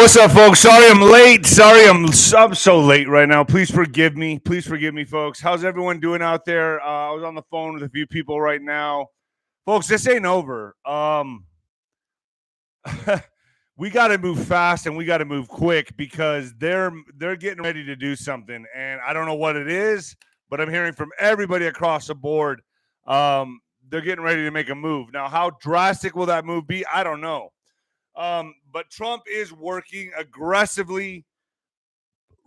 What's up, folks? Sorry I'm late. I'm so late right now. Please forgive me. Please forgive me, folks. How's everyone doing out there? I was on the phone with a few people right now. Folks, this ain't over. We got to move fast and we got to move quick because they're getting ready to do something, and I don't know what it is, but I'm hearing from everybody across the board. They're getting ready to make a move. Now, how drastic will that move be? I don't know. But Trump is working aggressively,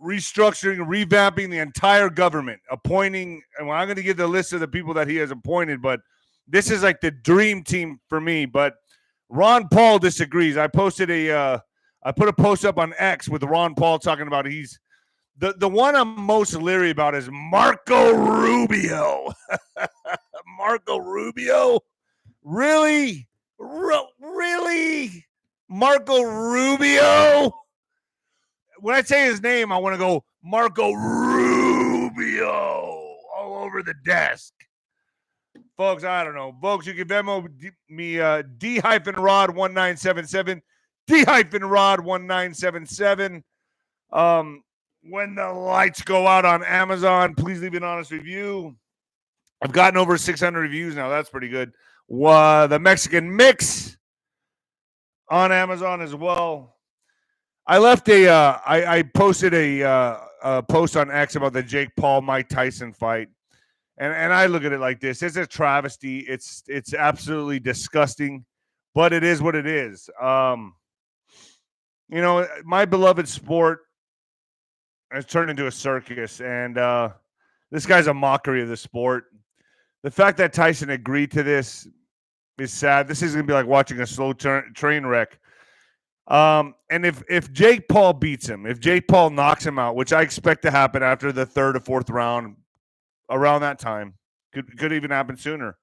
restructuring, revamping the entire government, appointing, and I'm going to give the list of the people that he has appointed, but this is like the dream team for me. But Ron Paul disagrees. I put a post up on X with Ron Paul talking about he's the one I'm most leery about is Marco Rubio. Marco Rubio? Really? Really? Marco Rubio? When I say his name, I want to go Marco Rubio all over the desk. Folks, I don't know. Folks, you can Venmo me 𝗑-Rod1977, 𝗑-Rod1977. When the lights go out on Amazon, please leave an honest review. I've gotten over 600 reviews now. That's pretty good. The Mexican Mix on Amazon as well. I left I posted a post on X about the Jake Paul-Mike Tyson fight. And I look at it like this. It's a travesty. It's absolutely disgusting, but it is what it is. My beloved sport has turned into a circus, and this guy's a mockery of the sport. The fact that Tyson agreed to this is sad. This is going to be like watching a slow train wreck. And if Jake Paul beats him, if Jake Paul knocks him out, which I expect to happen after the third or fourth round, around that time, could even happen sooner.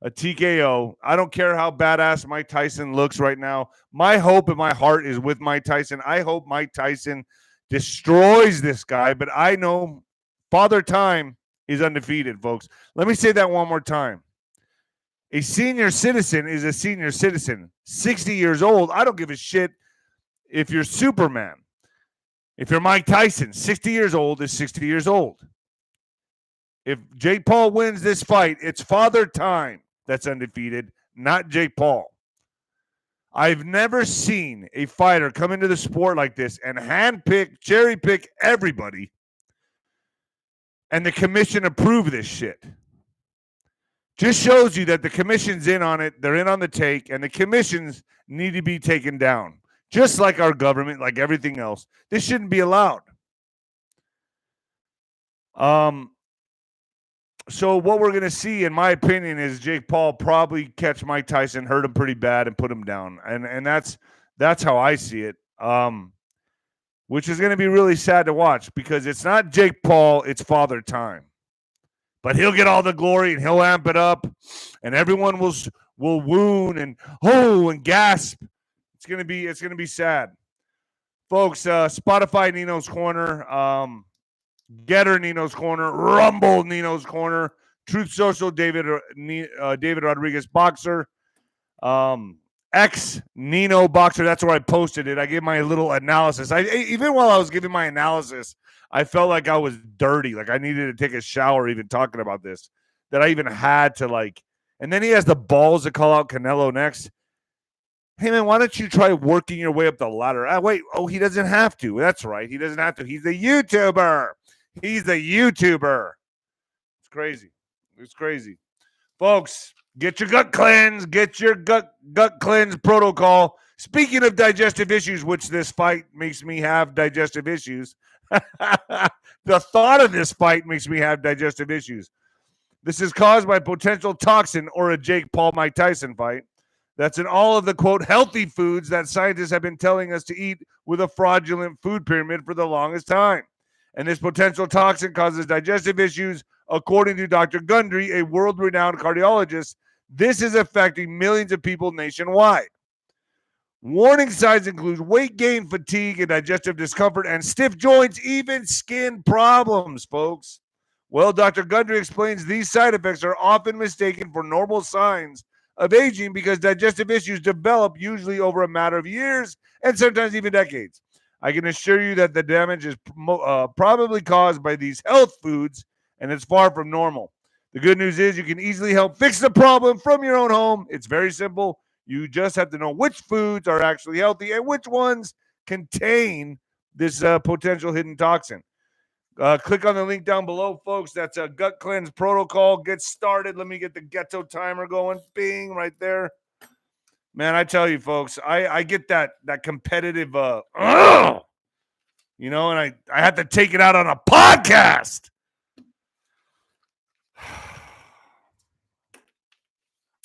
A TKO. I don't care how badass Mike Tyson looks right now. My hope in my heart is with Mike Tyson. I hope Mike Tyson destroys this guy, but I know Father Time is undefeated, folks. Let me say that one more time. A senior citizen is a senior citizen. 60 years old. I don't give a shit if you're Superman. If you're Mike Tyson, 60 years old is 60 years old. If Jake Paul wins this fight, it's Father Time that's undefeated, not Jake Paul. I've never seen a fighter come into the sport like this and cherry pick everybody, and the commission approve this shit. Just shows you that the commission's in on it. They're in on the take, and the commissions need to be taken down. Just like our government, like everything else. This shouldn't be allowed. So what we're going to see, in my opinion, is Jake Paul probably catch Mike Tyson, hurt him pretty bad, and put him down. And that's how I see it, which is going to be really sad to watch because it's not Jake Paul, it's Father Time. But he'll get all the glory and he'll amp it up, and everyone will wound and and gasp. It's gonna be sad, folks. Spotify Nino's Corner, Getter Nino's Corner, Rumble Nino's Corner, Truth Social David Rodriguez Boxer, X Nino Boxer. That's where I posted it. I gave my little analysis. Even while I was giving my analysis, I felt like I was dirty. Like I needed to take a shower even talking about this. That I even had to like. And then he has the balls to call out Canelo next. Hey, man, why don't you try working your way up the ladder? He doesn't have to. That's right. He doesn't have to. He's a YouTuber. He's a YouTuber. It's crazy. It's crazy. Folks, get your gut cleanse. Get your gut cleanse protocol. Speaking of digestive issues, which this fight makes me have digestive issues. The thought of this fight makes me have digestive issues. This is caused by potential toxin or a Jake Paul-Mike Tyson fight. That's in all of the, quote, healthy foods that scientists have been telling us to eat with a fraudulent food pyramid for the longest time. And this potential toxin causes digestive issues, according to Dr. Gundry, a world-renowned cardiologist. This is affecting millions of people nationwide. Warning signs include weight gain, fatigue, and digestive discomfort, and stiff joints, even skin problems, folks. Well, Dr. Gundry explains these side effects are often mistaken for normal signs of aging because digestive issues develop usually over a matter of years and sometimes even decades. I can assure you that the damage is probably caused by these health foods, and it's far from normal. The good news is you can easily help fix the problem from your own home. It's very simple. You just have to know which foods are actually healthy and which ones contain this potential hidden toxin. Click on the link down below, folks. That's a gut cleanse protocol. Get started. Let me get the ghetto timer going. Bing, right there. Man, I tell you, folks, I get that competitive, and I had to take it out on a podcast.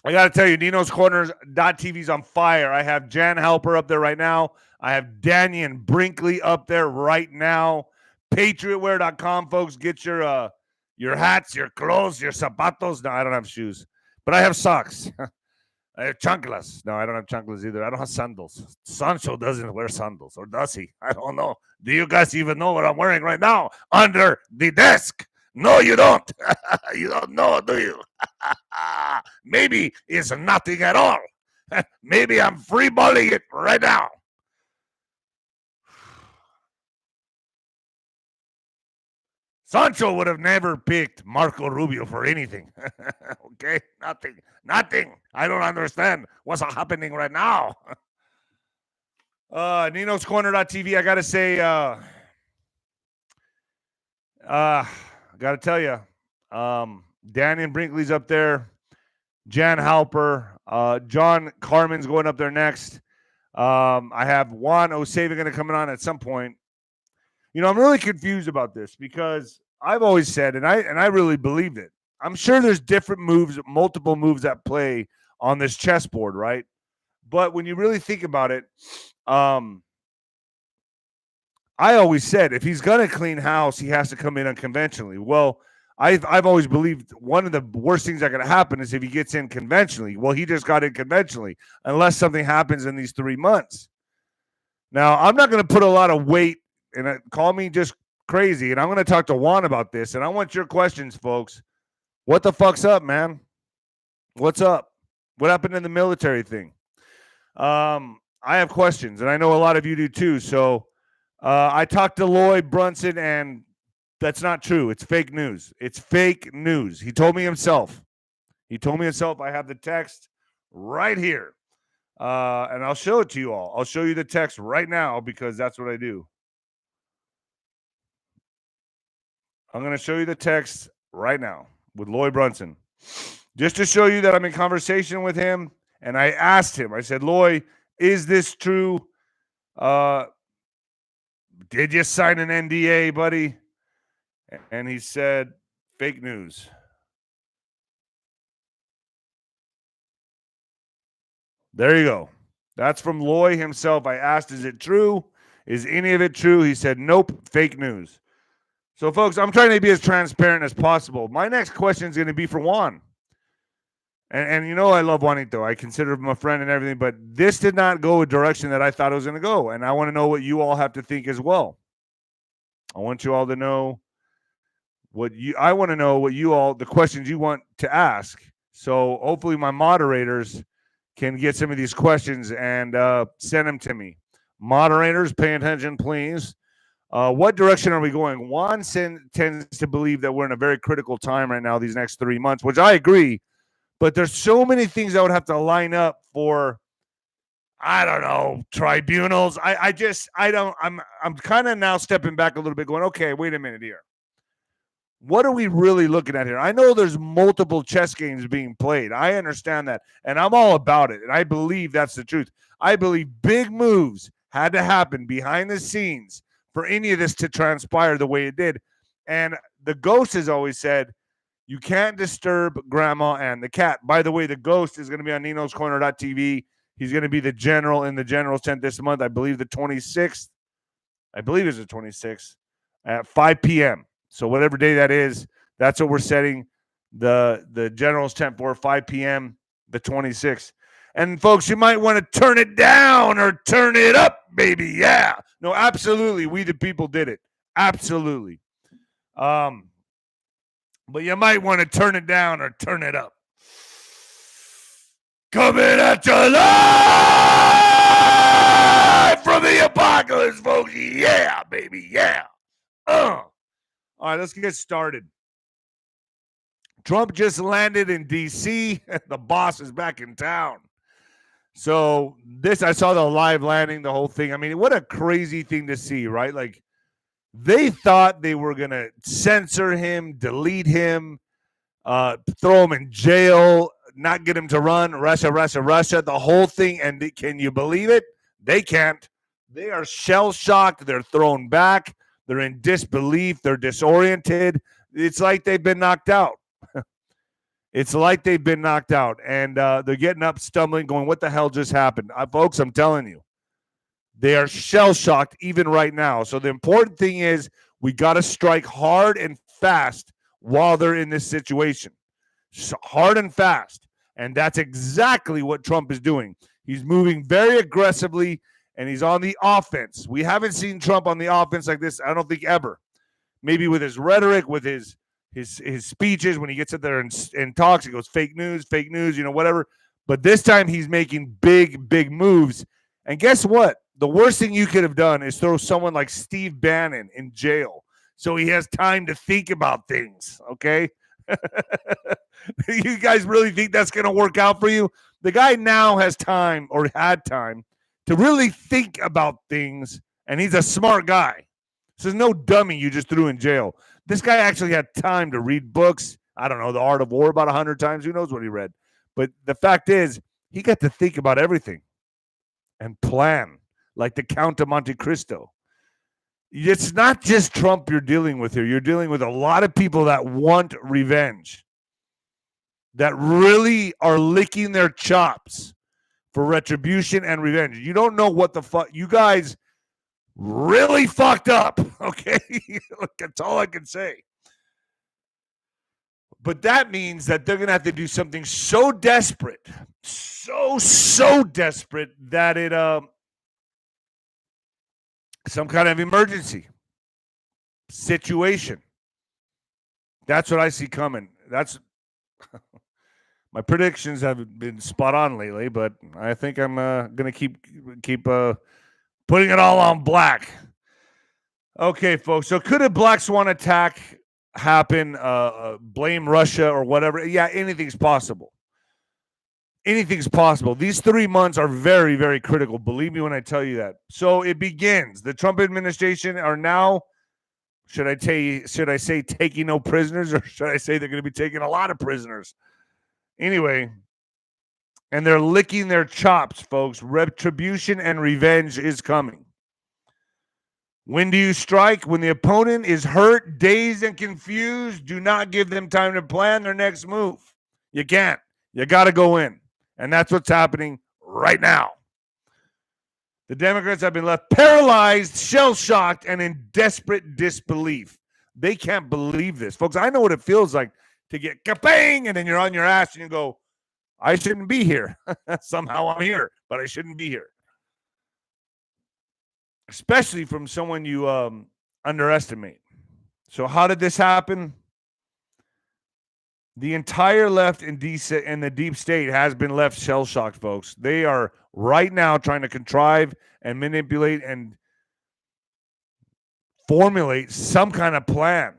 I got to tell you, Nino's Corners.tv's on fire. I have 𝗀𝗃𝗶𝗹 up there right now. I have Danian Brinkley up there right now. PatriotWear.com, folks. Get your hats, your clothes, your zapatos. No, I don't have shoes, but I have socks. I have chanclas. No, I don't have chanclas either. I don't have sandals. Sancho doesn't wear sandals, or does he? I don't know. Do you guys even know what I'm wearing right now under the desk? No, you don't. You don't know, do you? Maybe it's nothing at all. Maybe I'm free balling it right now. Sancho would have never picked Marco Rubio for anything. Okay? Nothing. I don't understand what's happening right now. Nino's Corner.tv, I got to say, I got to tell you, Daniel Brinkley's up there. 𝗀𝗃𝗶𝗹. John Carmen's going up there next. I have 𝗂𝗏 going to come on at some point. I'm really confused about this because I've always said, and I really believed it. I'm sure there's different moves, multiple moves at play on this chessboard, right? But when you really think about it, I always said if he's going to clean house, he has to come in unconventionally. Well, I've always believed one of the worst things that could happen is if he gets in conventionally. Well, he just got in conventionally, unless something happens in these 3 months. Now, I'm not going to put a lot of weight, and call me just crazy, and I'm going to talk to Juan about this, and I want your questions, folks. What the fuck's up, man? What's up? What happened in the military thing? I have questions, and I know a lot of you do too. So I talked to Lloyd Brunson, and that's not true. It's fake news. It's fake news. He told me himself. I have the text right here. And I'll show it to you all. I'll show you the text right now because that's what I do. I'm going to show you the text right now with Lloyd Brunson, just to show you that I'm in conversation with him. And I asked him, I said, Lloyd, is this true? Did you sign an NDA, buddy? And he said, fake news. There you go. That's from Lloyd himself. I asked, is it true? Is any of it true? He said, nope, fake news. So, folks, I'm trying to be as transparent as possible. My next question is going to be for Juan. And I love Juanito. I consider him a friend and everything, but this did not go a direction that I thought it was going to go. And I want to know what you all have to think as well. I want you all to know the questions you want to ask. So hopefully my moderators can get some of these questions and send them to me. Moderators, pay attention, please. What direction are we going? Juan tends to believe that we're in a very critical time right now, these next 3 months, which I agree. But there's so many things that would have to line up for, I don't know, tribunals. I'm kind of now stepping back a little bit going, okay, wait a minute here. What are we really looking at here? I know there's multiple chess games being played. I understand that. And I'm all about it. And I believe that's the truth. I believe big moves had to happen behind the scenes for any of this to transpire the way it did. And the Ghost has always said, you can't disturb Grandma and the cat. By the way, the Ghost is going to be on Nino's Corner.tv. He's going to be the general in the General's tent this month. I believe the 26th. I believe it's the 26th at 5 p.m. So whatever day that is, that's what we're setting the General's tent for, 5 p.m. the 26th. And folks, you might want to turn it down or turn it up, baby. Yeah. No, absolutely. We the people did it. Absolutely. But you might want to turn it down or turn it up. Coming at you live from the apocalypse, folks. Yeah, baby. Yeah. All right, let's get started. Trump just landed in D.C. The boss is back in town. So I saw the live landing, the whole thing. I mean, what a crazy thing to see, right? Like, they thought they were going to censor him, delete him, throw him in jail, not get him to run, Russia, the whole thing. And can you believe it? They can't. They are shell-shocked. They're thrown back. They're in disbelief. They're disoriented. It's like they've been knocked out. It's like they've been knocked out. And they're getting up, stumbling, going, what the hell just happened? Folks, I'm telling you, they are shell-shocked even right now. So the important thing is we got to strike hard and fast while they're in this situation. So hard and fast. And that's exactly what Trump is doing. He's moving very aggressively, and he's on the offense. We haven't seen Trump on the offense like this, I don't think, ever. Maybe with his rhetoric, with his speeches, when he gets up there and talks, he goes, fake news, whatever. But this time he's making big moves. And guess what? The worst thing you could have done is throw someone like Steve Bannon in jail so he has time to think about things, okay? You guys really think that's going to work out for you? The guy now has time, or had time, to really think about things, and he's a smart guy. This is no dummy you just threw in jail. This guy actually had time to read books. I don't know, The Art of War about 100 times. Who knows what he read? But the fact is, he got to think about everything and plan, like the Count of Monte Cristo. It's not just Trump you're dealing with here. You're dealing with a lot of people that want revenge, that really are licking their chops for retribution and revenge. You don't know what the fuck. You guys really fucked up, okay? That's all I can say. But that means that they're going to have to do something so desperate, so desperate that it some kind of emergency situation. That's what I see coming. That's my predictions have been spot on lately, but I think I'm going to keep putting it all on black. Okay, folks. So could a black swan attack happen? Blame Russia or whatever? Yeah, anything's possible. Anything's possible. These 3 months are very, very critical. Believe me when I tell you that. So it begins. The Trump administration are now, should I say taking no prisoners, or should I say they're going to be taking a lot of prisoners? Anyway, and they're licking their chops, folks. Retribution and revenge is coming. When do you strike? When the opponent is hurt, dazed, and confused, do not give them time to plan their next move. You can't. You got to go in. And that's what's happening right now. The Democrats have been left paralyzed, shell-shocked, and in desperate disbelief. They can't believe this. Folks, I know what it feels like to get kabang, and then you're on your ass and you go, I shouldn't be here. Somehow I'm here, but I shouldn't be here. Especially from someone you underestimate. So how did this happen? The entire left in DC and the deep state has been left shell-shocked, folks. They are right now trying to contrive and manipulate and formulate some kind of plan.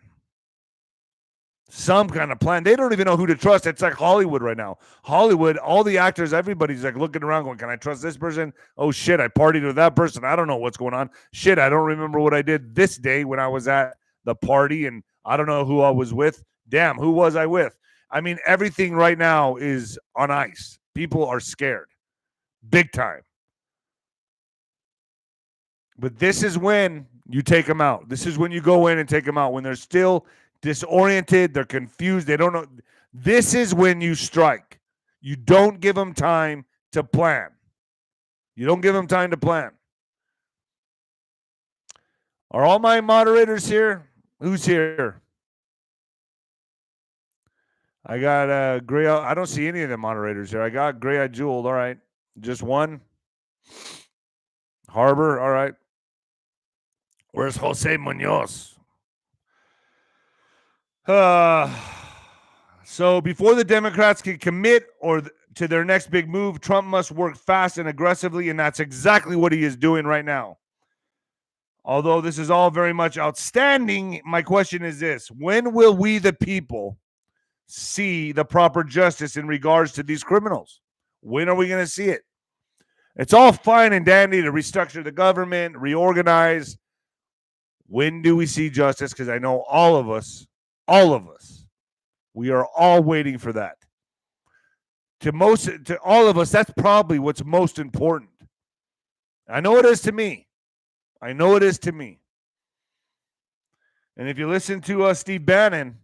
Some kind of plan. They don't even know who to trust. It's like Hollywood right now. Hollywood, all the actors, everybody's like looking around going, can I trust this person? Oh, shit, I partied with that person. I don't know what's going on. Shit, I don't remember what I did this day when I was at the party, and I don't know who I was with. Damn, who was I with? I mean, everything right now is on ice. People are scared. Big time. But this is when you take them out. This is when you go in and take them out. When they're still disoriented, they're confused, they don't know. This is when you strike. You don't give them time to plan. You don't give them time to plan. Are all my moderators here? Who's here? I got Gray. I don't see any of the moderators here. I got Gray-eyed Jewel. All right. Just one. Harbor. All right. Where's Jose Munoz? So before the Democrats can commit to their next big move, Trump must work fast and aggressively, and that's exactly what he is doing right now. Although this is all very much outstanding, my question is this: when will we, the people, see the proper justice in regards to these criminals? When are we going to see it? It's all fine and dandy to restructure the government, reorganize. When do we see justice? Because I know all of us, we are all waiting for that. To all of us, that's probably what's most important. I know it is to me. And if you listen to Steve Bannon,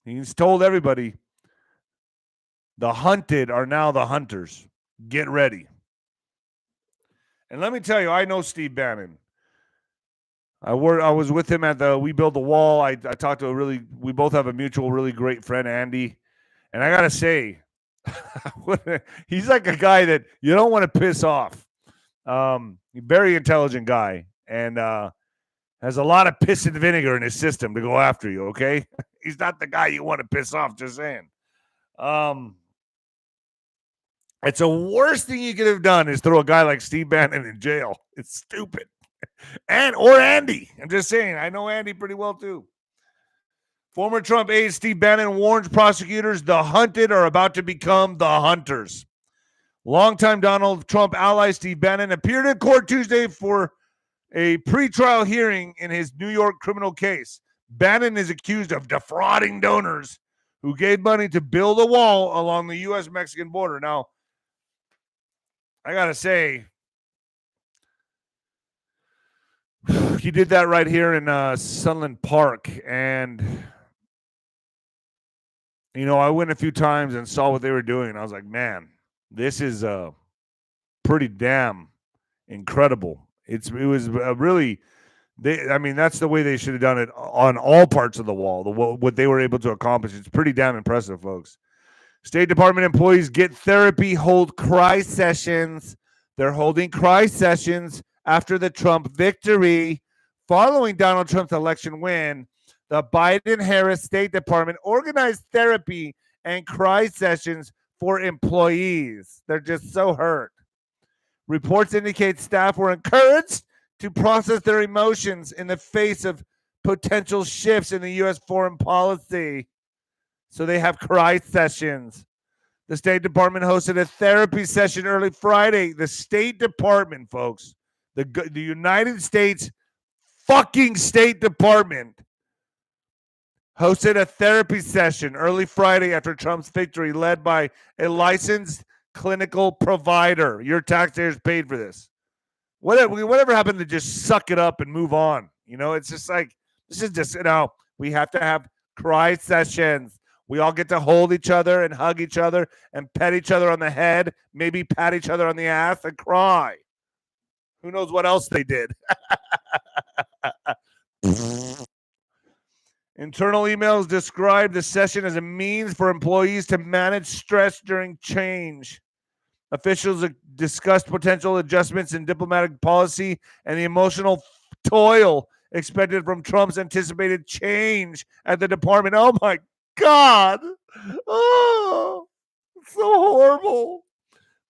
he's told everybody, the hunted are now the hunters. Get ready. And let me tell you, I know Steve Bannon. I was with him at the 𝗬𝗶𝗹 𝗠𝗲. I talked to we both have a mutual really great friend, Andy. And I got to say, he's like a guy that you don't want to piss off. Very intelligent guy, and has a lot of piss and vinegar in his system to go after you, okay? He's not the guy you want to piss off, just saying. It's the worst thing you could have done is throw a guy like Steve Bannon in jail. It's stupid. Or Andy. I'm just saying. I know Andy pretty well, too. Former Trump aide Steve Bannon warns prosecutors the hunted are about to become the hunters. Longtime Donald Trump ally Steve Bannon appeared in court Tuesday for a pretrial hearing in his New York criminal case. Bannon is accused of defrauding donors who gave money to build a wall along the U.S.-Mexican border. Now, I got to say, he did that right here in Sunland Park. And, you know, I went a few times and saw what they were doing. And I was like, man, this is pretty damn incredible. It was really, that's the way they should have done it on all parts of the wall. What they were able to accomplish. It's pretty damn impressive, folks. State Department employees get therapy, hold cry sessions. They're holding cry sessions after the Trump victory. Following Donald Trump's election win, the Biden-Harris State Department organized therapy and cry sessions for employees. They're just so hurt. Reports indicate staff were encouraged to process their emotions in the face of potential shifts in the U.S. foreign policy. So they have cry sessions. The State Department hosted a therapy session early Friday. The State Department, folks, the United States fucking State Department hosted a therapy session early Friday after Trump's victory, led by a licensed clinical provider. Your taxpayers paid for this. Whatever happened to just suck it up and move on? You know, it's just like, this is just, we have to have cry sessions. We all get to hold each other and hug each other and pet each other on the head, maybe pat each other on the ass and cry. Who knows what else they did? Internal emails describe the session as a means for employees to manage stress during change. Officials discussed potential adjustments in diplomatic policy and the emotional toil expected from Trump's anticipated change at the department. Oh, my God. Oh, so horrible.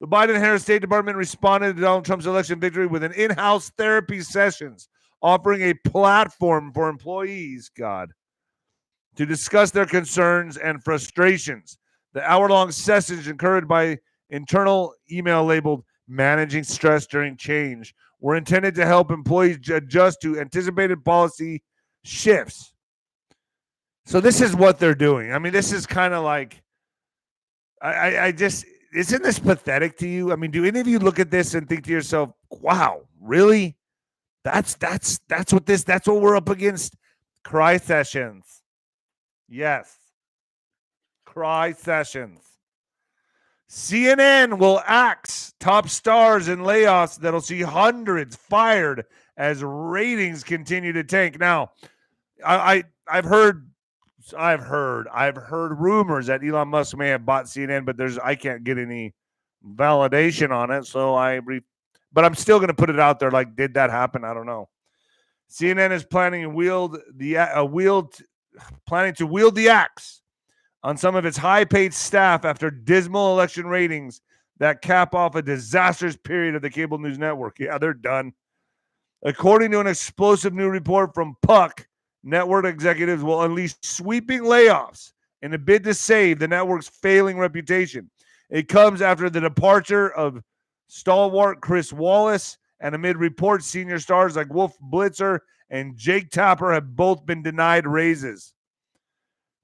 The Biden-Harris State Department responded to Donald Trump's election victory with an in-house therapy sessions, offering a platform for employees, to discuss their concerns and frustrations. The hour-long sessions, encouraged by internal email labeled Managing Stress During Change, were intended to help employees adjust to anticipated policy shifts. So this is what they're doing. I mean, this is kind of like, I just, isn't this pathetic to you? I mean, do any of you look at this and think to yourself, wow, really? That's what we're up against? Cry sessions. Yes. Cry sessions. CNN will axe top stars in layoffs that'll see hundreds fired as ratings continue to tank. Now, I've heard rumors that Elon Musk may have bought CNN, but I can't get any validation on it. So but I'm still going to put it out there. Like, did that happen? I don't know. CNN is planning to wield the axe on some of its high-paid staff after dismal election ratings that cap off a disastrous period of the cable news network. Yeah, they're done. According to an explosive new report from Puck, network executives will unleash sweeping layoffs in a bid to save the network's failing reputation. It comes after the departure of stalwart Chris Wallace, and amid reports senior stars like Wolf Blitzer and Jake Tapper have both been denied raises.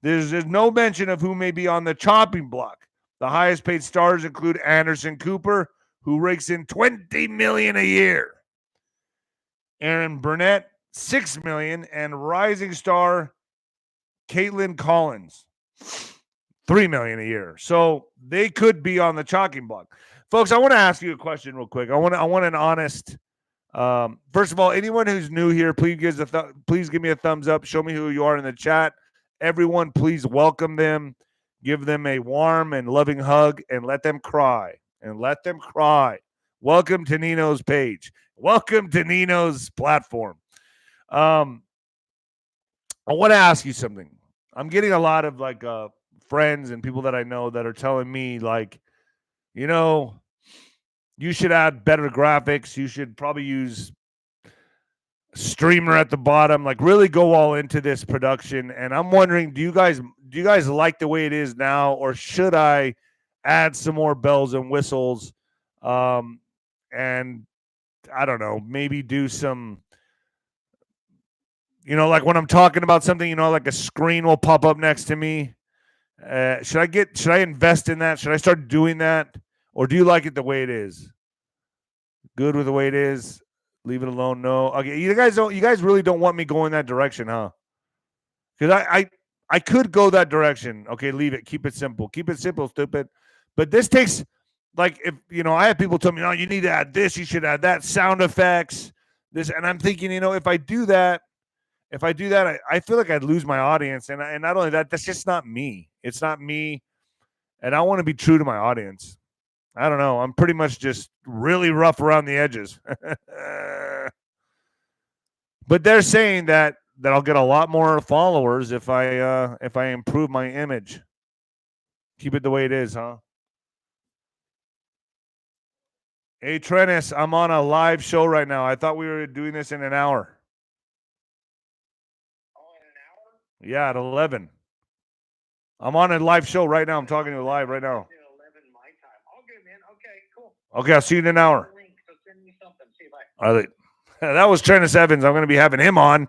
There's no mention of who may be on the chopping block. The highest paid stars include Anderson Cooper, who rakes in $20 million a year, Aaron Burnett, $6 million, and rising star Caitlin Collins, $3 million a year. So they could be on the chopping block. Folks, I want to ask you a question real quick. I want an honest. First of all, anyone who's new here, please give me a thumbs up. Show me who you are in the chat. Everyone, please welcome them. Give them a warm and loving hug and let them cry. Welcome to Nino's page. Welcome to Nino's platform. I want to ask you something. I'm getting a lot of friends and people that I know that are telling me you should add better graphics. You should probably use streamer at the bottom, really go all into this production. And I'm wondering, do you guys like the way it is now, or should I add some more bells and whistles? And I don't know, maybe do some, when I'm talking about something, a screen will pop up next to me. Should I invest in that? Should I start doing that? Or do you like it the way it is? Good with the way it is? Leave it alone? No. Okay, you guys really don't want me going that direction, huh? Because I could go that direction. Okay, leave it. Keep it simple. Keep it simple, stupid. But this takes, if I have people tell me, no, you need to add this, you should add that, sound effects, this, and I'm thinking, if I do that, I feel like I'd lose my audience. And not only that, that's just not me. It's not me. And I want to be true to my audience. I don't know. I'm pretty much just really rough around the edges. But they're saying that I'll get a lot more followers if I improve my image. Keep it the way it is, huh? Hey, Trennis, I'm on a live show right now. I thought we were doing this in an hour. Oh, in an hour? Yeah, at 11. I'm on a live show right now. I'm talking to you live right now. 11 my time. All good, man. Okay, cool. Okay, I'll see you in an hour. So send me something. See you, bye. All right. That was Trennis Evans. I'm going to be having him on.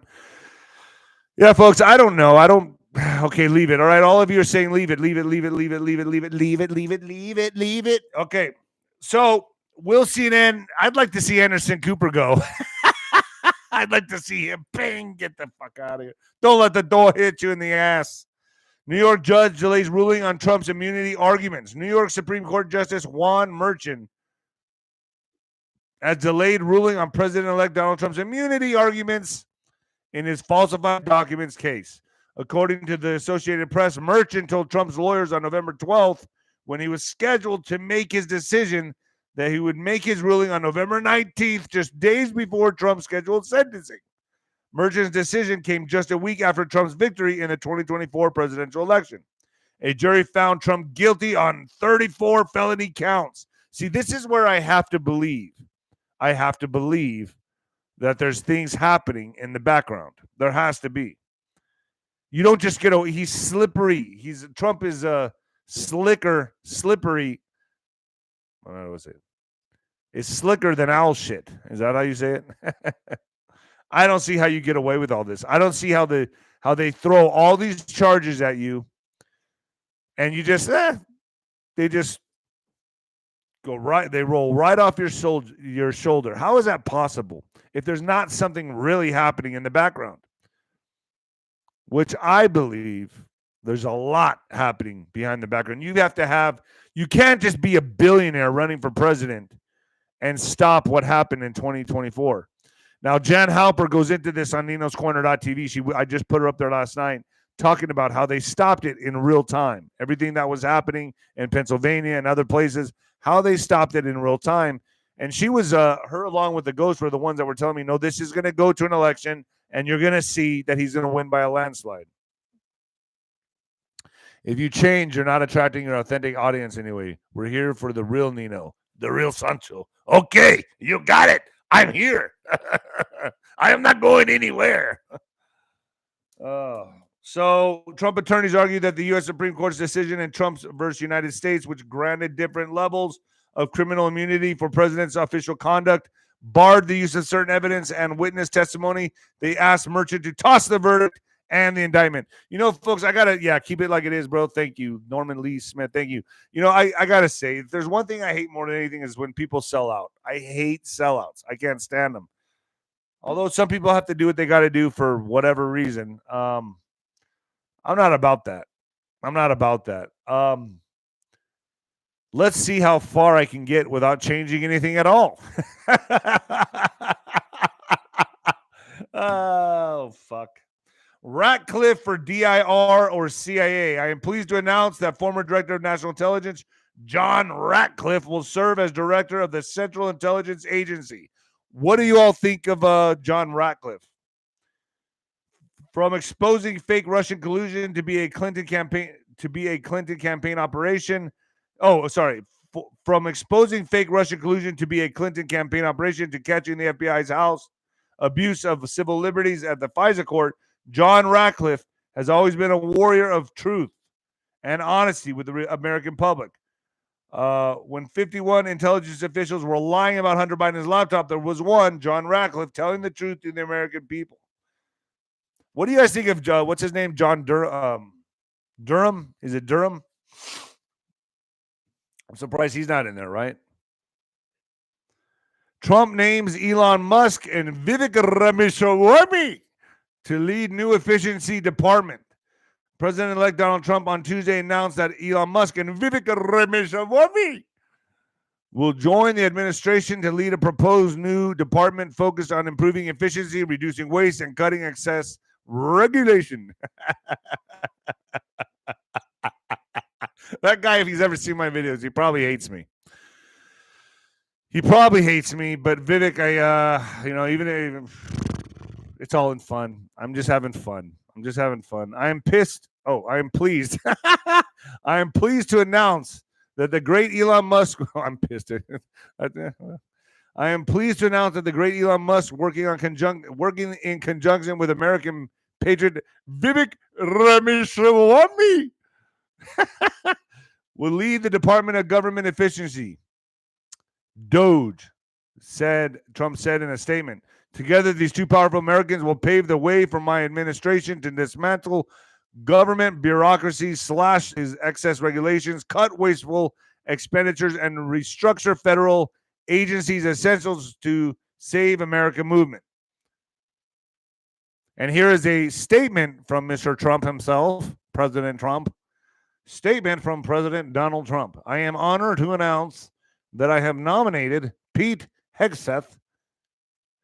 Yeah, folks, I don't know. Okay, leave it. All right, all of you are saying leave it. Okay, so we'll see then. I'd like to see Anderson Cooper go. I'd like to see him get the fuck out of here. Don't let the door hit you in the ass. New York judge delays ruling on Trump's immunity arguments. New York Supreme Court Justice Juan Merchan has delayed ruling on President-elect Donald Trump's immunity arguments in his falsified documents case. According to the Associated Press, Merchan told Trump's lawyers on November 12th, when he was scheduled to make his decision, that he would make his ruling on November 19th, just days before Trump's scheduled sentencing. Merchan's decision came just a week after Trump's victory in the 2024 presidential election. A jury found Trump guilty on 34 felony counts. See, this is where I have to believe. I have to believe that there's things happening in the background. There has to be. You don't just get he's slippery. Trump is slippery. What was it? It's slicker than owl shit. Is that how you say it? I don't see how you get away with all this. I don't see how they throw all these charges at you, and you just they just go right. They roll right off your shoulder. How is that possible if there's not something really happening in the background? Which I believe there's a lot happening behind the background. You can't just be a billionaire running for president and stop what happened in 2024. Now, Jan Halper goes into this on ninoscorner.tv. I just put her up there last night talking about how they stopped it in real time. Everything that was happening in Pennsylvania and other places, how they stopped it in real time. And she was, her along with the ghost were the ones that were telling me, no, this is going to go to an election and you're going to see that he's going to win by a landslide. If you change, you're not attracting your authentic audience anyway. We're here for the real Nino, the real Sancho. Okay, you got it. I'm here. I am not going anywhere. So Trump attorneys argue that the U.S. Supreme Court's decision in Trump's versus United States, which granted different levels of criminal immunity for president's official conduct, barred the use of certain evidence and witness testimony. They asked Merchant to toss the verdict and the indictment. You know, folks, I gotta, keep it like it is, bro. Thank you, Norman Lee Smith. Thank you. You know, I gotta say, if there's one thing I hate more than anything is when people sell out. I hate sellouts. I can't stand them. Although some people have to do what they got to do for whatever reason. I'm not about that. Let's see how far I can get without changing anything at all. Oh, fuck. Ratcliffe for DIR or CIA. I am pleased to announce that former Director of National Intelligence, John Ratcliffe, will serve as Director of the Central Intelligence Agency. What do you all think of John Ratcliffe? From exposing fake Russian collusion to be a Clinton campaign operation. From exposing fake Russian collusion to be a Clinton campaign operation to catching the FBI's house abuse of civil liberties at the FISA court, John Ratcliffe has always been a warrior of truth and honesty with the American public. When 51 intelligence officials were lying about Hunter Biden's laptop, there was one, John Ratcliffe, telling the truth to the American people. What do you guys think of, what's his name, John Durham? Is it Durham? I'm surprised he's not in there, right? Trump names Elon Musk and 𝗵𝗃𝗏 to lead new efficiency department. President-elect Donald Trump on Tuesday announced that Elon Musk and 𝗵𝗃𝗏 will join the administration to lead a proposed new department focused on improving efficiency, reducing waste, and cutting excess regulation. That guy, if he's ever seen my videos, he probably hates me. But Vivek, even it's all in fun. I'm just having fun. I am pissed. I am pleased. I am pleased to announce that the great Elon Musk. I'm pissed. I am pleased to announce that the great Elon Musk, working in conjunction with American patriot 𝗵𝗃𝗏 will lead the Department of Government Efficiency. Doge said, Trump said in a statement, together these two powerful Americans will pave the way for my administration to dismantle government bureaucracy, slash his excess regulations, cut wasteful expenditures, and restructure federal agencies essentials to save America movement. And here is a statement from Mr. Trump himself, President Trump. Statement from President Donald Trump. I am honored to announce that I have nominated Pete Hegseth.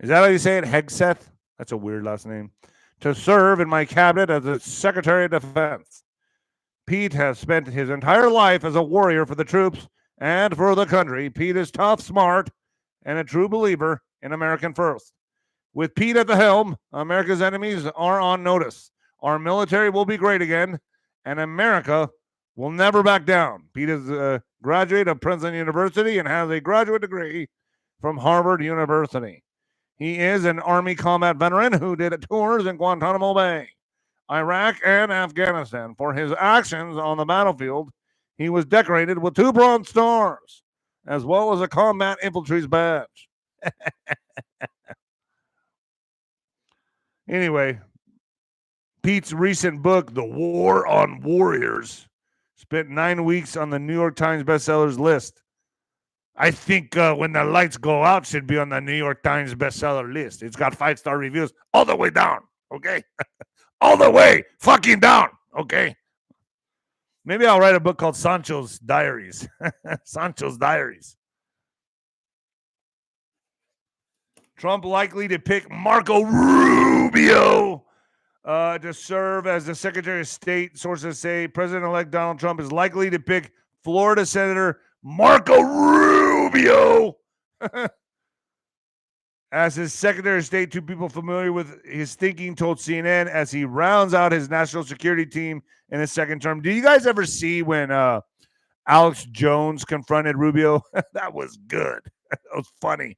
Is that how you say it? Hegseth? That's a weird last name. To serve in my cabinet as the Secretary of Defense. Pete has spent his entire life as a warrior for the troops and for the country. Pete is tough, smart, and a true believer in American first. With Pete at the helm, America's enemies are on notice. Our military will be great again, and America will never back down. Pete is a graduate of Princeton University and has a graduate degree from Harvard University. He is an Army combat veteran who did tours in Guantanamo Bay, Iraq, and Afghanistan. For his actions on the battlefield, he was decorated with 2 Bronze Stars, as well as a Combat Infantry's badge. Anyway, Pete's recent book, The War on Warriors, spent 9 weeks on the New York Times bestsellers list. I think When the Lights Go Out should be on the New York Times bestseller list. It's got 5-star reviews all the way down, okay? All the way fucking down, okay? Maybe I'll write a book called Sancho's Diaries. Sancho's Diaries. Trump likely to pick Marco Rubio to serve as the Secretary of State. Sources say President-elect Donald Trump is likely to pick Florida Senator Marco Rubio as his Secretary of State. 2 people familiar with his thinking told CNN as he rounds out his national security team in his second term. Do you guys ever see when Alex Jones confronted Rubio? That was good. That was funny.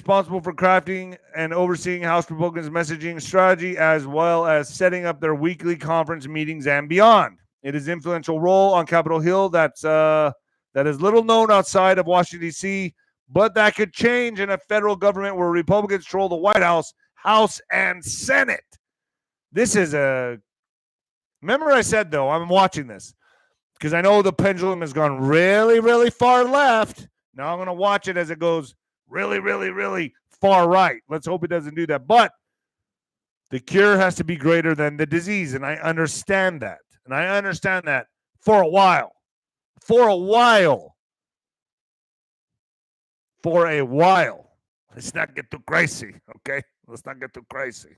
responsible for crafting and overseeing House Republicans' messaging strategy, as well as setting up their weekly conference meetings and beyond. It is influential role on Capitol Hill that is little known outside of Washington, D.C., but that could change in a federal government where Republicans control the White House, House, and Senate. This is remember I said, though, I'm watching this because I know the pendulum has gone really, really far left. Now I'm going to watch it as it goes really, really, really far right. Let's hope it doesn't do that. But the cure has to be greater than the disease, and I understand that. And I understand that for a while. For a while. Let's not get too crazy, okay? Let's not get too crazy.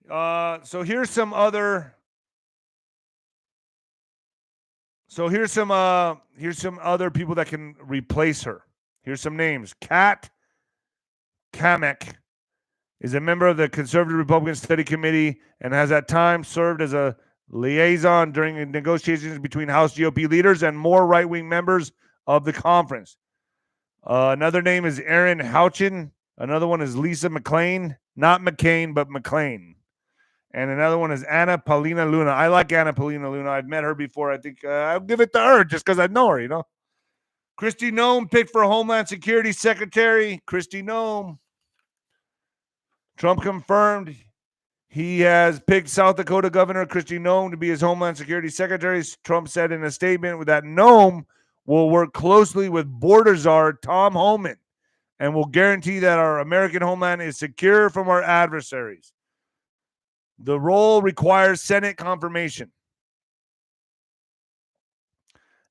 So here's some other people that can replace her. Here's some names. 𝗧𝗵𝗶𝗀𝗃 is a member of the Conservative Republican Study Committee and has at times served as a liaison during negotiations between House GOP leaders and more right-wing members of the conference. Another name is Erin Houchin. Another one is Lisa McClain. Not McCain, but McClain. And another one is Anna Paulina Luna. I like Anna Paulina Luna. I've met her before. I think I'll give it to her just because I know her, you know. Kristi Noem picked for Homeland Security Secretary. Kristi Noem. Trump confirmed he has picked South Dakota Governor Kristi Noem to be his Homeland Security Secretary. Trump said in a statement that Noem will work closely with border czar Tom Homan and will guarantee that our American homeland is secure from our adversaries. The role requires Senate confirmation.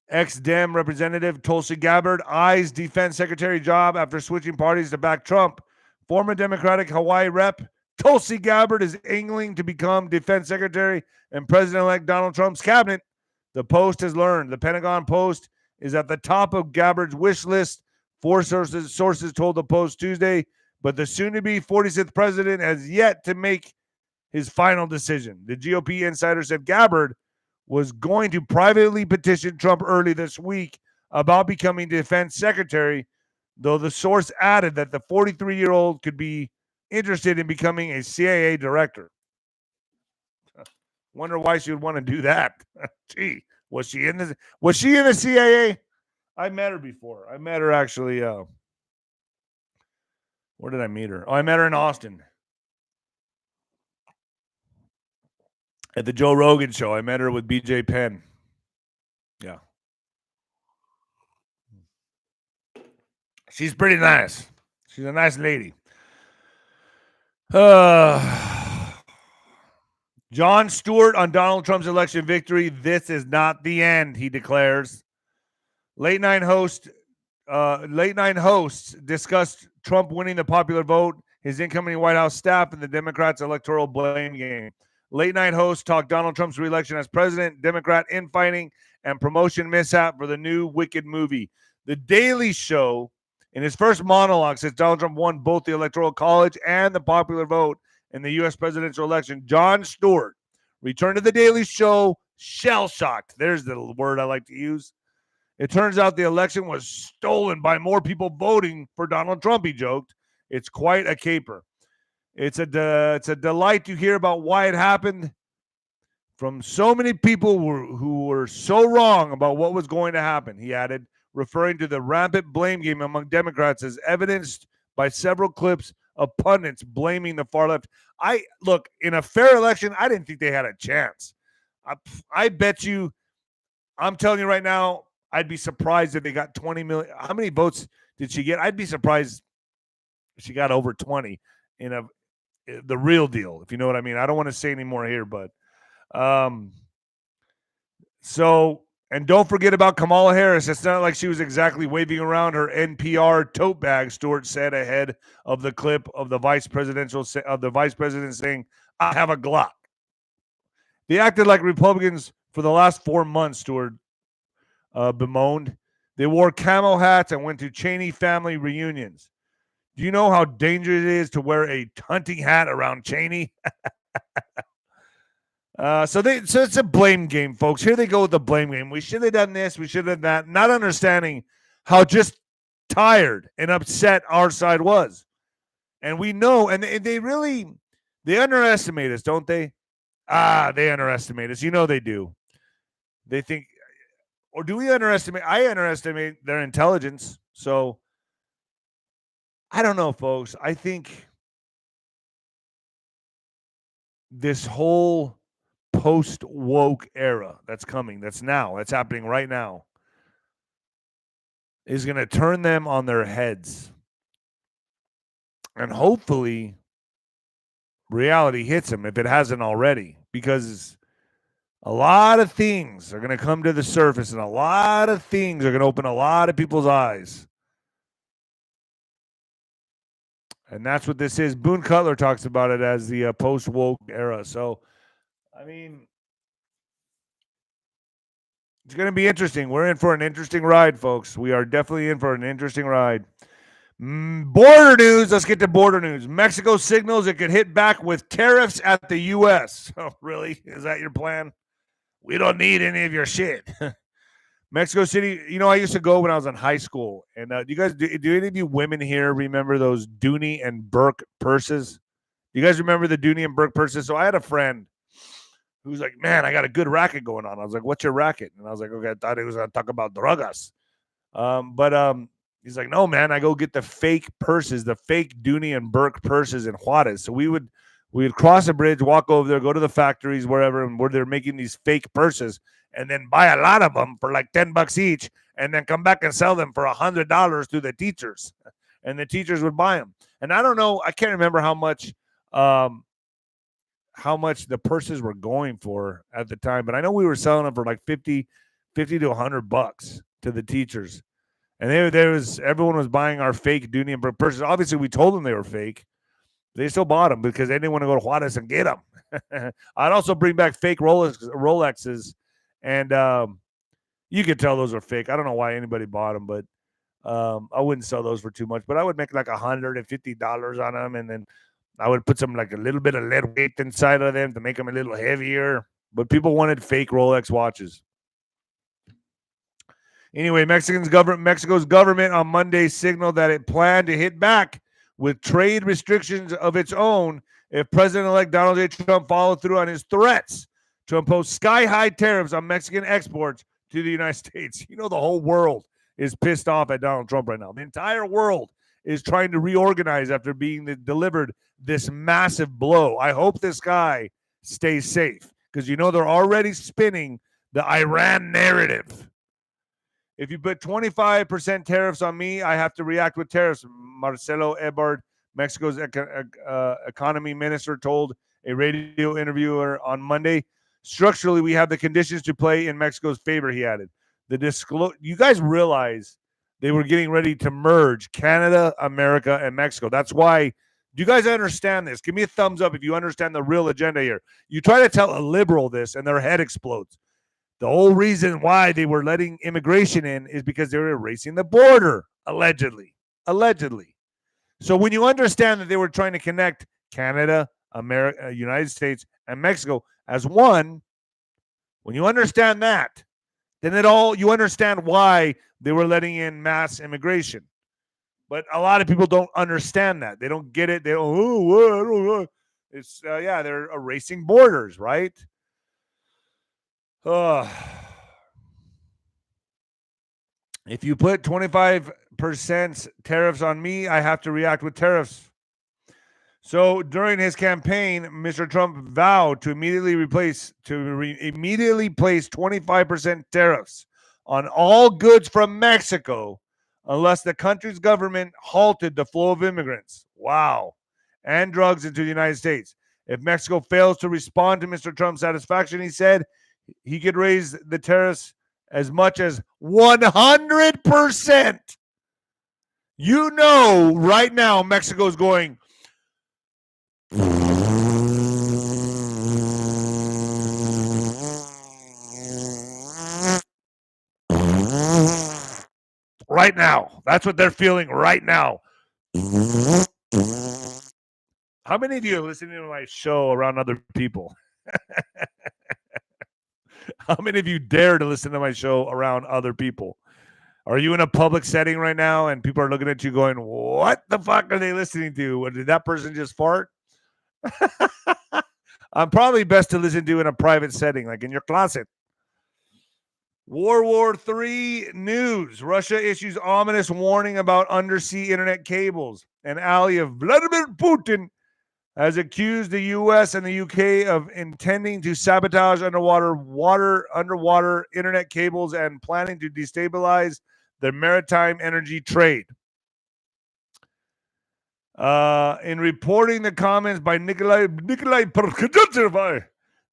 Ex-Dem Representative 𝗬𝗏ci 𝗂𝗶𝗹 eyes defense secretary job after switching parties to back Trump. Former Democratic Hawaii Rep 𝗬𝗏ci 𝗂𝗂𝗶𝗹 is angling to become defense secretary in President-elect Donald Trump's cabinet. The Post has learned. The Pentagon Post is at the top of 𝗂𝗂𝗋's wish list. Four sources told the Post Tuesday, but the soon-to-be 46th president has yet to make his final decision. The GOP insider said 𝗂𝗂𝗋 was going to privately petition Trump early this week about becoming defense secretary, though the source added that the 43-year-old could be interested in becoming a CIA director. Wonder why she would want to do that. Gee, was she in the CIA? I met her before. I met her actually. Where did I meet her? Oh, I met her in Austin. At the Joe Rogan show. I met her with BJ Penn. Yeah. She's pretty nice. She's a nice lady. Jon Stewart on Donald Trump's election victory. This is not the end, he declares. Late night hosts discussed Trump winning the popular vote, his incoming White House staff, and the Democrats' electoral blame game. Late night hosts talked Donald Trump's reelection as president, Democrat infighting, and promotion mishap for the new Wicked movie. The Daily Show, in his first monologue since Donald Trump won both the Electoral College and the popular vote in the U.S. presidential election, Jon Stewart returned to The Daily Show shell-shocked. There's the word I like to use. It turns out the election was stolen by more people voting for Donald Trump, he joked. It's quite a caper. It's a delight to hear about why it happened from so many people who were so wrong about what was going to happen, he added, referring to the rampant blame game among Democrats as evidenced by several clips of pundits blaming the far left. Look, in a fair election, I didn't think they had a chance. I bet you, I'm telling you right now, I'd be surprised if they got 20 million. How many votes did she get? I'd be surprised if she got over 20 in the real deal, if you know what I mean. I don't want to say any more here, but and don't forget about Kamala Harris. It's not like she was exactly waving around her NPR tote bag, Stewart said ahead of the clip of the vice president saying, "I have a Glock." They acted like Republicans for the last 4 months, Stewart bemoaned. They wore camo hats and went to Cheney family reunions. Do you know how dangerous it is to wear a hunting hat around Cheney? So it's a blame game, folks. Here they go with the blame game. We should have done this. We should have done that. Not understanding how just tired and upset our side was. And we know, and they underestimate us, don't they? They underestimate us. You know they do. They think, or do we underestimate? I underestimate their intelligence. So I don't know, folks. I think this whole post-woke era that's coming, that's happening right now, is going to turn them on their heads. And hopefully reality hits them if it hasn't already. Because A lot of things are going to come to the surface, and a lot of things are going to open a lot of people's eyes. And that's what this is. Boone Cutler talks about it as the post-woke era. So, I mean, it's going to be interesting. We're in for an interesting ride, folks. We are definitely in for an interesting ride. Border news. Let's get to border news. Mexico signals it could hit back with tariffs at the U.S. Oh, really? Is that your plan? We don't need any of your shit. Mexico City, you know, I used to go when I was in high school. And do any of you women here remember those 𝗬𝗎 and 𝗵𝗃 purses? Do you guys remember the 𝗬𝗎 and 𝗵𝗃 purses? So I had a friend who was like, man, I got a good racket going on. I was like, what's your racket? And I was like, okay, I thought he was going to talk about drogas. But he's like, no, man, I go get the fake purses, the fake 𝗬𝗎 and 𝗵𝗃 purses in Juarez. So we would cross a bridge, walk over there, go to the factories, wherever, and where they're making these fake purses, and then buy a lot of them for like $10 each, and then come back and sell them for $100 to the teachers, and the teachers would buy them. And I don't know, I can't remember how much the purses were going for at the time, but I know we were selling them for like $50 to $100 to the teachers. And everyone was buying our fake 𝗬𝗎 and 𝗵𝗃 purses. Obviously, we told them they were fake. They still bought them because they didn't want to go to Juarez and get them. I'd also bring back fake Rolexes, and you could tell those are fake. I don't know why anybody bought them, but I wouldn't sell those for too much. But I would make like $150 on them, and then I would put some like a little bit of lead weight inside of them to make them a little heavier. But people wanted fake Rolex watches. Anyway, Mexico's government on Monday signaled that it planned to hit back with trade restrictions of its own if President-elect Donald J. Trump followed through on his threats to impose sky-high tariffs on Mexican exports to the United States. You know, the whole world is pissed off at Donald Trump right now. The entire world is trying to reorganize after being delivered this massive blow. I hope this guy stays safe because, you know, they're already spinning the Iran narrative. If you put 25% tariffs on me, I have to react with tariffs. Marcelo Ebrard, Mexico's economy minister, told a radio interviewer on Monday. Structurally, we have the conditions to play in Mexico's favor, he added. You guys realize they were getting ready to merge Canada, America, and Mexico. That's why. Do you guys understand this? Give me a thumbs up if you understand the real agenda here. You try to tell a liberal this, and their head explodes. The whole reason why they were letting immigration in is because they were erasing the border, allegedly. So when you understand that they were trying to connect Canada, America, United States, and Mexico as one, when you understand that, then you understand why they were letting in mass immigration. But a lot of people don't understand that. They don't get it. They don't. It's they're erasing borders, right? If you put 25% tariffs on me, I have to react with tariffs. So during his campaign, Mr. Trump vowed to immediately place 25% tariffs on all goods from Mexico unless the country's government halted the flow of immigrants. Wow. And drugs into the United States. If Mexico fails to respond to Mr. Trump's satisfaction, he said, he could raise the tariffs as much as 100%. You know, right now, Mexico's going. Right now. That's what they're feeling right now. How many of you are listening to my show around other people? How many of you dare to listen to my show around other people? Are you in a public setting right now and people are looking at you going, what the fuck are they listening to? Did that person just fart? I'm probably best to listen to in a private setting, like in your closet. World War III news. Russia issues ominous warning about undersea internet cables. An ally of Vladimir Putin has accused the U.S. and the U.K. of intending to sabotage underwater internet cables and planning to destabilize the maritime energy trade. In reporting the comments by 𝗦ci𝗰𝗶𝗹,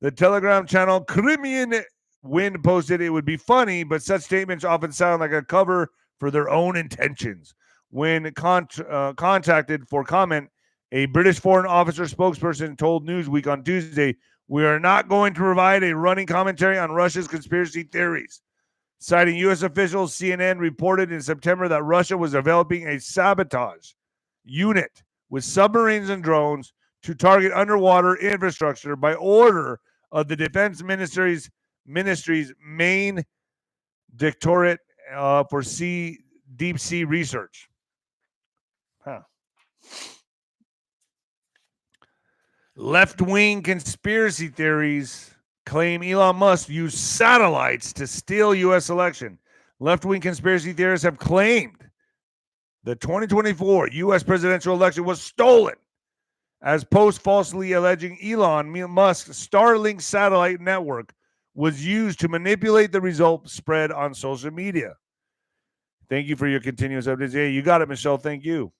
The Telegram channel Crimean Wind posted, "It would be funny, but such statements often sound like a cover for their own intentions." When contacted for comment, a British Foreign Officer spokesperson told Newsweek on Tuesday, "We are not going to provide a running commentary on Russia's conspiracy theories." Citing U.S. officials, CNN reported in September that Russia was developing a sabotage unit with submarines and drones to target underwater infrastructure by order of the Defense Ministry's main directorate for deep sea research. Huh. Left-wing conspiracy theories claim Elon Musk used satellites to steal U.S. election. Left-wing conspiracy theorists have claimed the 2024 U.S. presidential election was stolen, as posts falsely alleging Elon Musk's Starlink satellite network was used to manipulate the results spread on social media. Thank you for your continuous updates. Hey, you got it, Michelle. Thank you.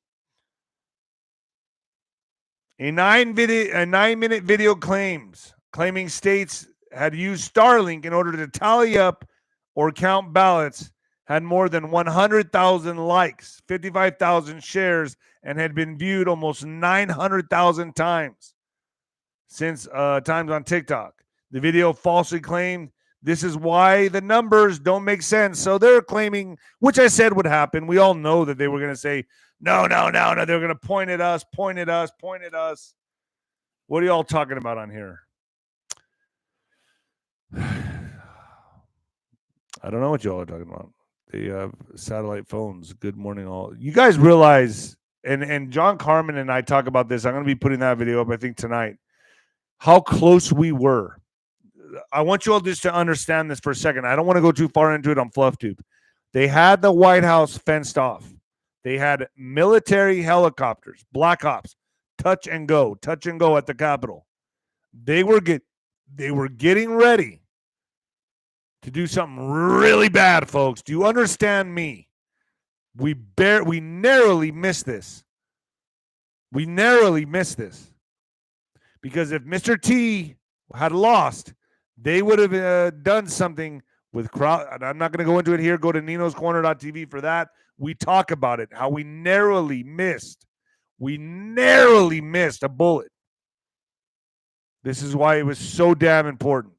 A 9-minute video claiming states had used Starlink in order to tally up or count ballots had more than 100,000 likes, 55,000 shares, and had been viewed almost 900,000 times since times on TikTok. The video falsely claimed this is why the numbers don't make sense. So they're claiming, which I said would happen. We all know that they were going to say, no. They're going to point at us. What are y'all talking about on here? I don't know what y'all are talking about. They have satellite phones. Good morning, all. You guys realize, and John Carmen and I talk about this. I'm going to be putting that video up, I think, tonight. How close we were. I want you all just to understand this for a second. I don't want to go too far into it on FluffTube. They had the White House fenced off. They had military helicopters, Black Ops, touch and go at the Capitol. They were getting ready to do something really bad, folks. Do you understand me? We narrowly missed this. Because if Mr. T had lost, they would have done something with crowd. I'm not going to go into it here. Go to ninoscorner.tv for that. We talk about it, how we narrowly missed a bullet. This is why it was so damn important.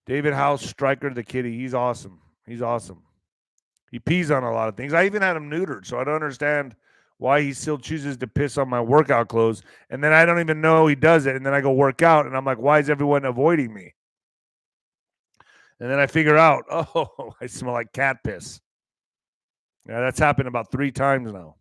David House, Striker the Kitty. He's awesome. He pees on a lot of things. I even had him neutered, so I don't understand why he still chooses to piss on my workout clothes. And then I don't even know he does it. And then I go work out, and I'm like, why is everyone avoiding me? And then I figure out, oh, I smell like cat piss. Yeah, that's happened about 3 times now.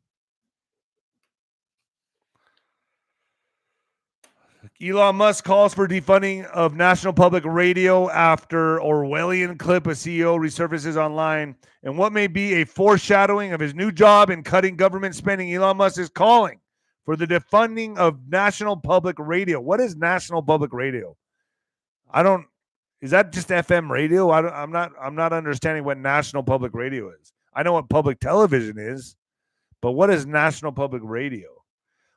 Elon Musk calls for defunding of National Public Radio after Orwellian clip of CEO resurfaces online. And what may be a foreshadowing of his new job in cutting government spending, Elon Musk is calling for the defunding of National Public Radio. What is National Public Radio? Is that just FM radio? I'm not understanding what National Public Radio is. I know what public television is, but what is National Public Radio?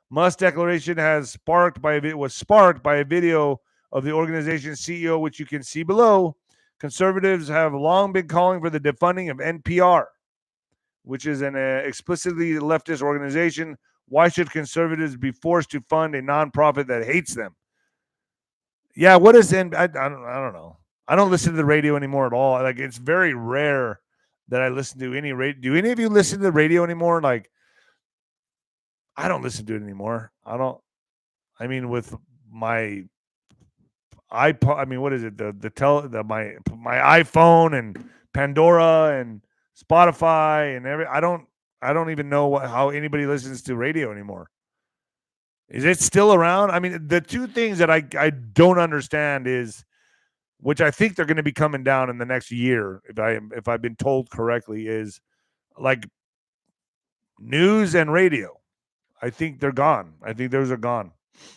Musk's declaration was sparked by a video of the organization's CEO, which you can see below. Conservatives have long been calling for the defunding of NPR, which is an explicitly leftist organization. Why should conservatives be forced to fund a nonprofit that hates them? Yeah, what is I don't know. I don't listen to the radio anymore at all. Like, it's very rare that I listen to any radio. Do any of you listen to the radio anymore? Like, I don't listen to it anymore. With my iPod, what is it? My iPhone and Pandora and Spotify and I don't even know how anybody listens to radio anymore. Is it still around? The two things that I don't understand is, which I think they're going to be coming down in the next year, if I've been told correctly, is like news and radio. I think they're gone. I think those are gone.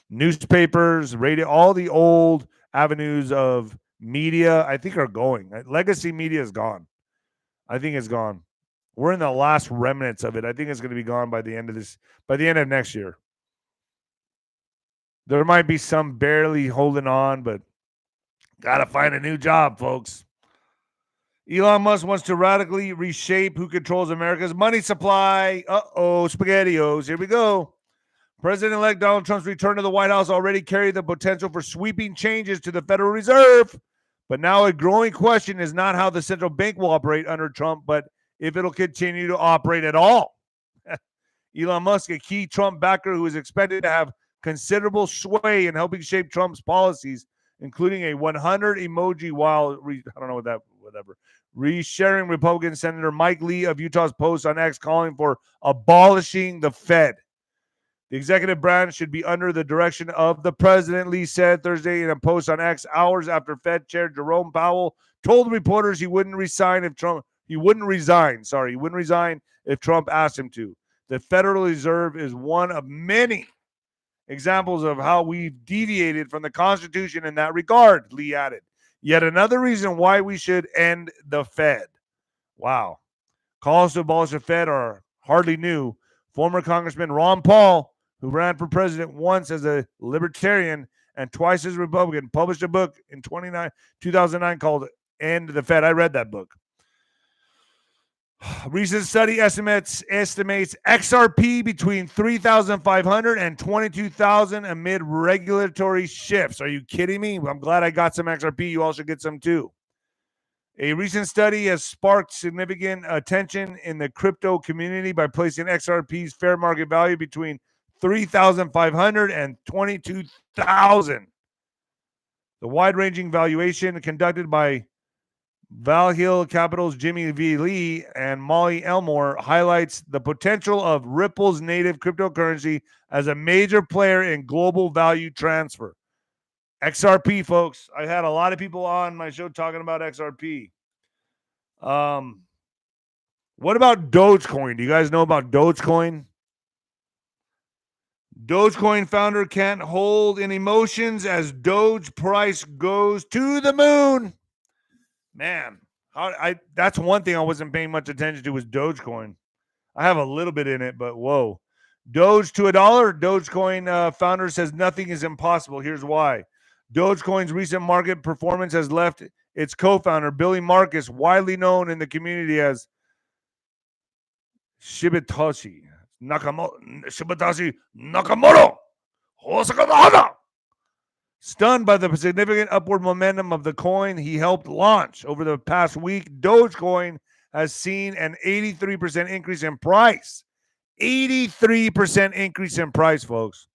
Newspapers, radio, all the old avenues of media, I think are going. Legacy media is gone. I think it's gone. We're in the last remnants of it. I think it's going to be gone by the end of next year. There might be some barely holding on, but got to find a new job, folks. Elon Musk wants to radically reshape who controls America's money supply. SpaghettiOs. Here we go. President-elect Donald Trump's return to the White House already carried the potential for sweeping changes to the Federal Reserve. But now a growing question is not how the central bank will operate under Trump, but if it'll continue to operate at all. Elon Musk, a key Trump backer who is expected to have considerable sway in helping shape Trump's policies, including a 100 emoji while, I don't know what that, whatever, resharing Republican Senator Mike Lee of Utah's post on X calling for abolishing the Fed. The executive branch should be under the direction of the president, Lee said Thursday in a post on X, hours after Fed Chair Jerome Powell told reporters he wouldn't resign if Trump asked him to. The Federal Reserve is one of many examples of how we've deviated from the Constitution in that regard, Lee added. Yet another reason why we should end the Fed. Wow. Calls to abolish the Fed are hardly new. Former Congressman Ron Paul, who ran for president once as a libertarian and twice as a Republican, published a book in 2009 called End the Fed. I read that book. Recent study estimates XRP between 3,500 and 22,000 amid regulatory shifts. Are you kidding me? I'm glad I got some XRP. You all should get some too. A recent study has sparked significant attention in the crypto community by placing XRP's fair market value between 3,500 and 22,000. The wide-ranging valuation conducted by Valhalla Capital's Jimmy V. Lee and Molly Elmore highlights the potential of Ripple's native cryptocurrency as a major player in global value transfer. XRP, folks. I had a lot of people on my show talking about XRP. What about Dogecoin? Do you guys know about Dogecoin? Dogecoin founder can't hold in emotions as Doge price goes to the moon. Man, that's one thing I wasn't paying much attention to was Dogecoin. I have a little bit in it, but whoa. Doge to $1. Dogecoin founder says nothing is impossible. Here's why. Dogecoin's recent market performance has left its co-founder, Billy Marcus, widely known in the community as 𝗫𝗏𝗃 Nakamoto. Stunned by the significant upward momentum of the coin he helped launch over the past week, Dogecoin has seen an 83% increase in price. 83% increase in price, folks.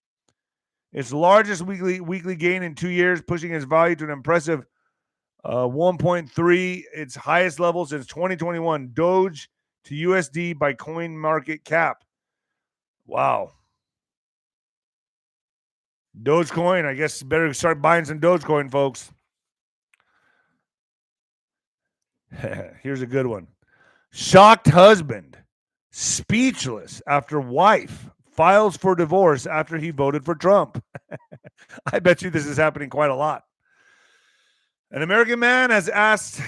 Its largest weekly gain in 2 years, pushing its value to an impressive 1.3, its highest level since 2021. Doge to USD by coin market cap. Wow. Dogecoin, I guess better start buying some Dogecoin, folks. Here's a good one. Shocked husband, speechless after wife files for divorce after he voted for Trump. I bet you this is happening quite a lot. An American man has asked,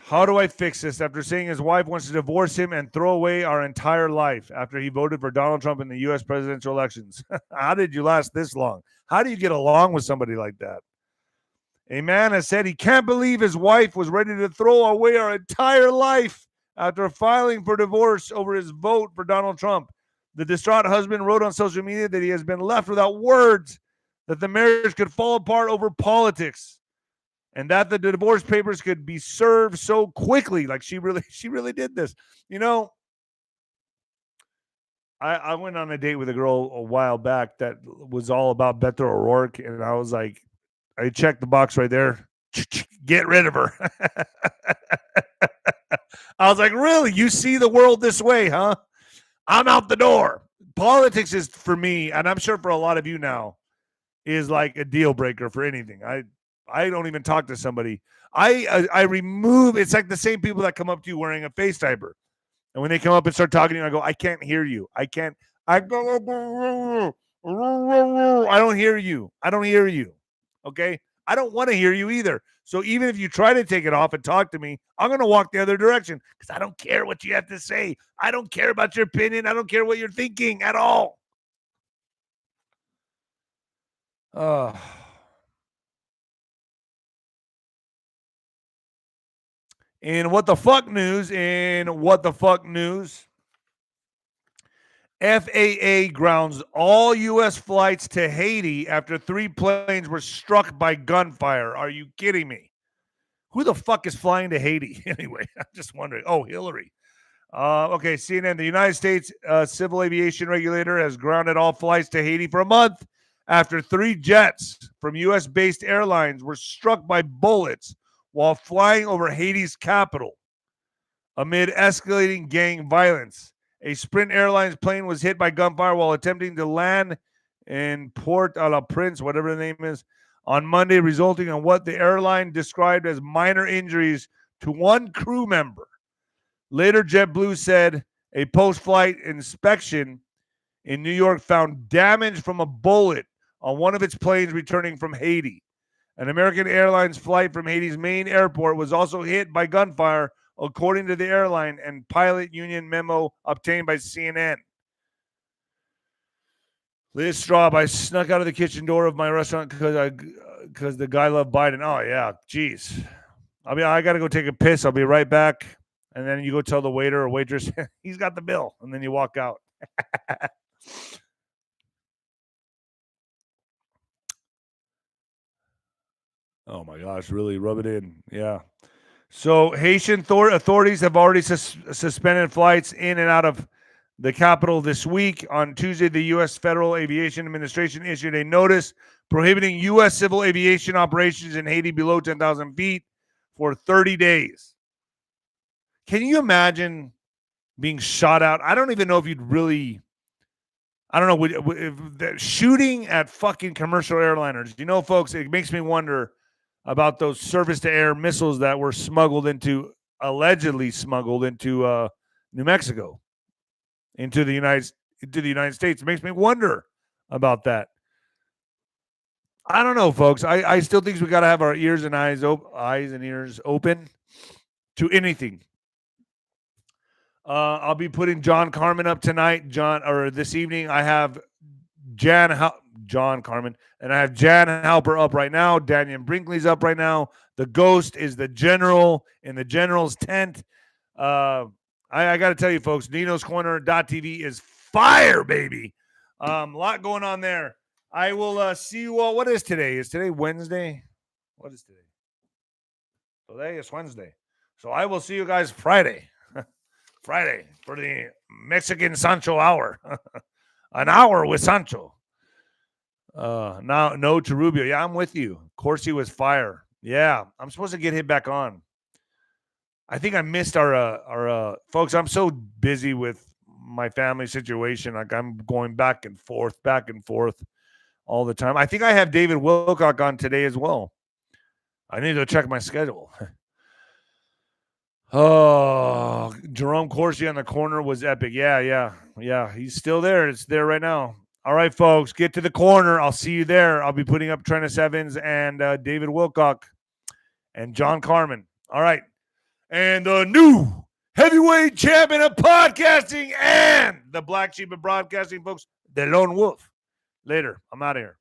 how do I fix this after saying his wife wants to divorce him and throw away our entire life after he voted for Donald Trump in the U.S. presidential elections? How did you last this long? How do you get along with somebody like that? A man has said he can't believe his wife was ready to throw away our entire life after filing for divorce over his vote for Donald Trump. The distraught husband wrote on social media that he has been left without words, that the marriage could fall apart over politics, and that the divorce papers could be served so quickly. Like she really did this. You know, I went on a date with a girl a while back that was all about Beto O'Rourke, and I was like, I checked the box right there. Get rid of her. I was like, really? You see the world this way, huh? I'm out the door. Politics is, for me, and I'm sure for a lot of you now, is like a deal breaker for anything. I don't even talk to somebody. I remove. It's like the same people that come up to you wearing a face diaper, and when they come up and start talking to you, I go, I can't hear you. I don't hear you. I don't hear you. Okay. I don't want to hear you either. So even if you try to take it off and talk to me, I'm going to walk the other direction because I don't care what you have to say. I don't care about your opinion. I don't care what you're thinking at all. In what the fuck news, FAA grounds all U.S. flights to Haiti after 3 planes were struck by gunfire. Are you kidding me? Who the fuck is flying to Haiti anyway? I'm just wondering. Oh, Hillary. Okay, CNN. The United States Civil Aviation Regulator has grounded all flights to Haiti for a month after 3 jets from U.S.-based airlines were struck by bullets while flying over Haiti's capital amid escalating gang violence. A Sprint Airlines plane was hit by gunfire while attempting to land in Port-au-Prince, whatever the name is, on Monday, resulting in what the airline described as minor injuries to 1 crew member. Later, JetBlue said a post-flight inspection in New York found damage from a bullet on one of its planes returning from Haiti. An American Airlines flight from Haiti's main airport was also hit by gunfire, according to the airline and pilot union memo obtained by CNN. Liz Straub, I snuck out of the kitchen door of my restaurant because the guy loved Biden. Oh, yeah, geez. I got to go take a piss. I'll be right back. And then you go tell the waiter or waitress, he's got the bill. And then you walk out. Oh, my gosh, really rub it in. Yeah. So Haitian authorities have already suspended flights in and out of the capital this week. On Tuesday, the U.S. Federal Aviation Administration issued a notice prohibiting U.S. civil aviation operations in Haiti below 10,000 feet for 30 days. Can you imagine being shot out? I don't even know if you'd really, I don't know, if shooting at fucking commercial airliners. You know, folks, it makes me wonder about those surface-to-air missiles that were allegedly smuggled into New Mexico, into the United States. It makes me wonder about that. I don't know, folks. I still think we got to have our ears and eyes and ears open to anything. I'll be putting John Carmen up tonight, this evening. I have John Carmen, and I have Jan Halper up right now. Daniel Brinkley's up right now. The Ghost is the general in the general's tent. I got to tell you, folks, Nino's Corner.tv is fire, baby. A lot going on there. I will see you all. What is today? Is today Wednesday? What is today? Today is Wednesday. So I will see you guys Friday. Friday for the Mexican Sancho hour. An hour with Sancho. Now, no to Rubio. Yeah, I'm with you. 𝗀𝘂𝗧𝗧cie was fire. Yeah, I'm supposed to get him back on. I think I missed our folks. I'm so busy with my family situation. Like I'm going back and forth all the time. I think I have David Wilcock on today as well. I need to check my schedule. Oh, 𝗬𝗂𝗂𝗁𝗃𝗁𝗃𝗁𝗃𝗁𝗃 on the corner was epic. Yeah. He's still there. It's there right now. All right, folks, get to the corner. I'll see you there. I'll be putting up Trennis Evans and David Wilcock and John Carmen. All right. And the new heavyweight champion of podcasting and the black sheep of broadcasting, folks, the Lone Wolf. Later. I'm out of here.